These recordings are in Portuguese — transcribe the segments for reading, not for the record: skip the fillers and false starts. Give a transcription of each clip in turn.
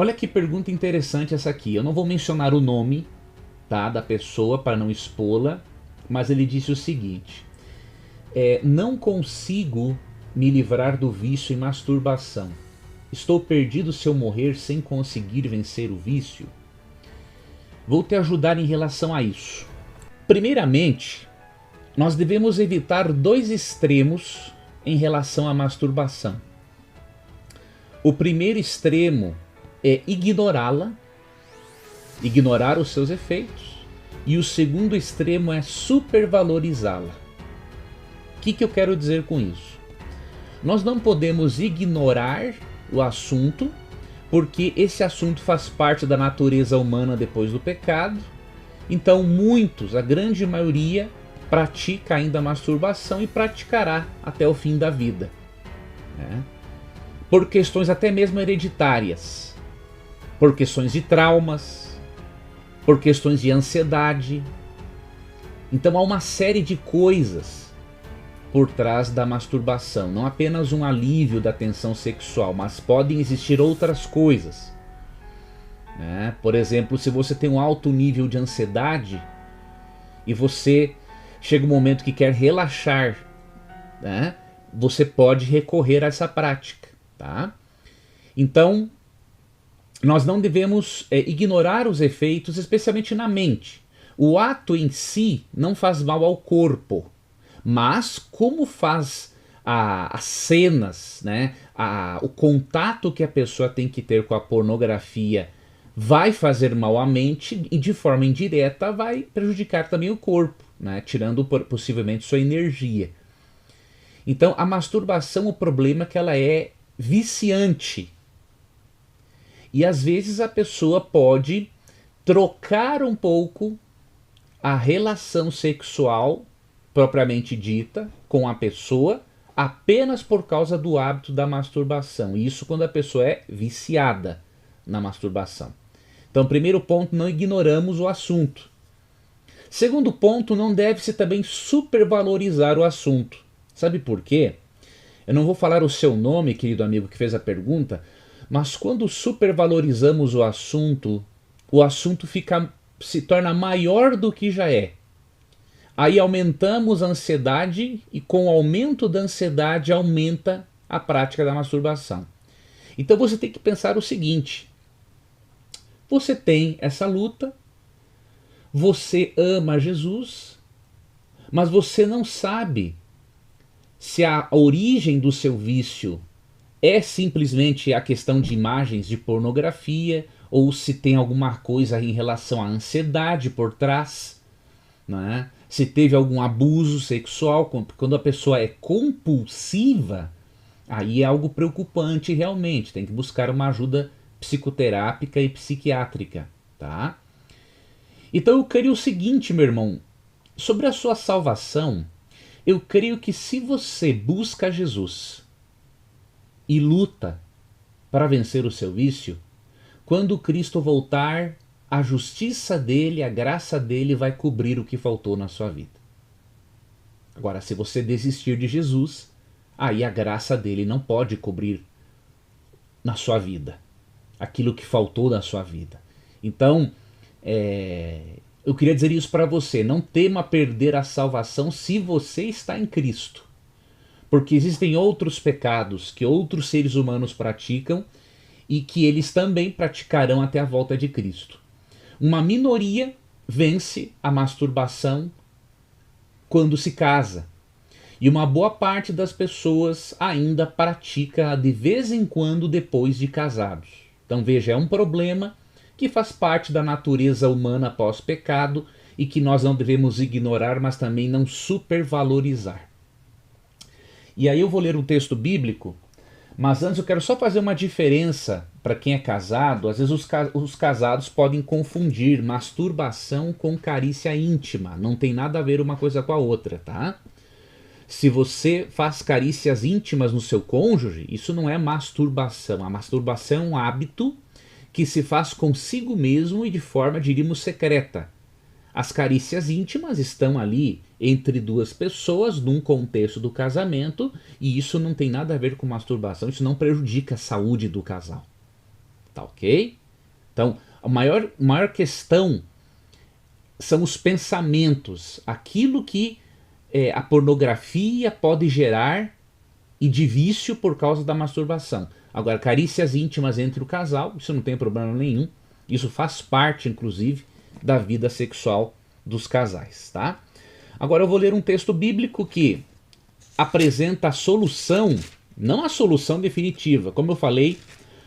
Olha que pergunta interessante essa aqui. Eu não vou mencionar o nome, tá, da pessoa para não expô-la, mas ele disse o seguinte: não consigo me livrar do vício em masturbação. Estou perdido se eu morrer sem conseguir vencer o vício? Vou te ajudar em relação a isso. Primeiramente, nós devemos evitar dois extremos em relação à masturbação. O primeiro extremo é ignorá-la, ignorar os seus efeitos, e o segundo extremo é supervalorizá-la. O que eu quero dizer com isso? Nós não podemos ignorar o assunto, porque esse assunto faz parte da natureza humana depois do pecado. Então muitos, a grande maioria, pratica ainda a masturbação e praticará até o fim da vida, né? Por questões até mesmo hereditárias, por questões de traumas, por questões de ansiedade. Então há uma série de coisas por trás da masturbação, não apenas um alívio da tensão sexual, mas podem existir outras coisas, né? Por exemplo, se você tem um alto nível de ansiedade e você chega um momento que quer relaxar, né, você pode recorrer a essa prática, tá? Então, nós não devemos ignorar os efeitos, especialmente na mente. O ato em si não faz mal ao corpo, mas como faz as cenas, né, o contato que a pessoa tem que ter com a pornografia vai fazer mal à mente e de forma indireta vai prejudicar também o corpo, né, tirando possivelmente sua energia. Então a masturbação, o problema é que ela é viciante. E às vezes a pessoa pode trocar um pouco a relação sexual propriamente dita com a pessoa apenas por causa do hábito da masturbação. Isso quando a pessoa é viciada na masturbação. Então, primeiro ponto, não ignoramos o assunto. Segundo ponto, não deve-se também supervalorizar o assunto. Sabe por quê? Eu não vou falar o seu nome, querido amigo que fez a pergunta, mas quando supervalorizamos o assunto se torna maior do que já é. Aí aumentamos a ansiedade e com o aumento da ansiedade aumenta a prática da masturbação. Então você tem que pensar o seguinte: você tem essa luta, você ama Jesus, mas você não sabe se a origem do seu vício é simplesmente a questão de imagens de pornografia ou se tem alguma coisa em relação à ansiedade por trás, né? Se teve algum abuso sexual. Quando a pessoa é compulsiva, aí é algo preocupante realmente, tem que buscar uma ajuda psicoterápica e psiquiátrica, tá? Então eu creio o seguinte, meu irmão, sobre a sua salvação, eu creio que se você busca Jesus e luta para vencer o seu vício, quando Cristo voltar, a justiça dele, a graça dele vai cobrir o que faltou na sua vida. Agora, se você desistir de Jesus, aí a graça dele não pode cobrir na sua vida aquilo que faltou na sua vida. Então, eu queria dizer isso para você: não tema perder a salvação se você está em Cristo, porque existem outros pecados que outros seres humanos praticam e que eles também praticarão até a volta de Cristo. Uma minoria vence a masturbação quando se casa, e uma boa parte das pessoas ainda pratica de vez em quando depois de casados. Então veja, é um problema que faz parte da natureza humana pós-pecado e que nós não devemos ignorar, mas também não supervalorizar. E aí eu vou ler um texto bíblico, mas antes eu quero só fazer uma diferença para quem é casado. Às vezes os casados podem confundir masturbação com carícia íntima. Não tem nada a ver uma coisa com a outra, tá? Se você faz carícias íntimas no seu cônjuge, isso não é masturbação. A masturbação é um hábito que se faz consigo mesmo e de forma, diríamos, secreta. As carícias íntimas estão ali entre duas pessoas num contexto do casamento, e isso não tem nada a ver com masturbação. Isso não prejudica a saúde do casal, Tá ok? Então, a maior questão são os pensamentos, aquilo que a pornografia pode gerar e de vício por causa da masturbação. Agora, carícias íntimas entre o casal, isso não tem problema nenhum. Isso faz parte, inclusive, da vida sexual dos casais, tá? Agora eu vou ler um texto bíblico que apresenta a solução, não a solução definitiva. Como eu falei,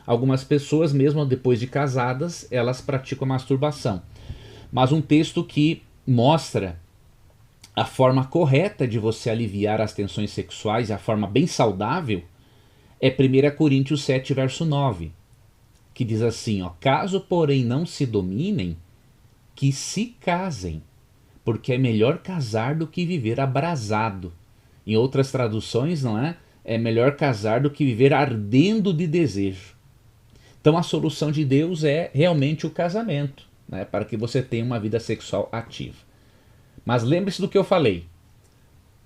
algumas pessoas, mesmo depois de casadas, elas praticam masturbação. Mas um texto que mostra a forma correta de você aliviar as tensões sexuais, a forma bem saudável, é 1 Coríntios 7, verso 9, que diz assim, ó, caso porém não se dominem, que se casem, porque é melhor casar do que viver abrasado. Em outras traduções, não é? É melhor casar do que viver ardendo de desejo. Então a solução de Deus é realmente o casamento, né? Para que você tenha uma vida sexual ativa. Mas lembre-se do que eu falei.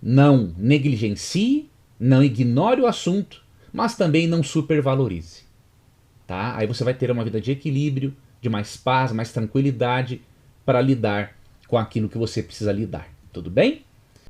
Não negligencie, não ignore o assunto, mas também não supervalorize. Tá? Aí você vai ter uma vida de equilíbrio, de mais paz, mais tranquilidade para lidar com aquilo que você precisa lidar. Tudo bem?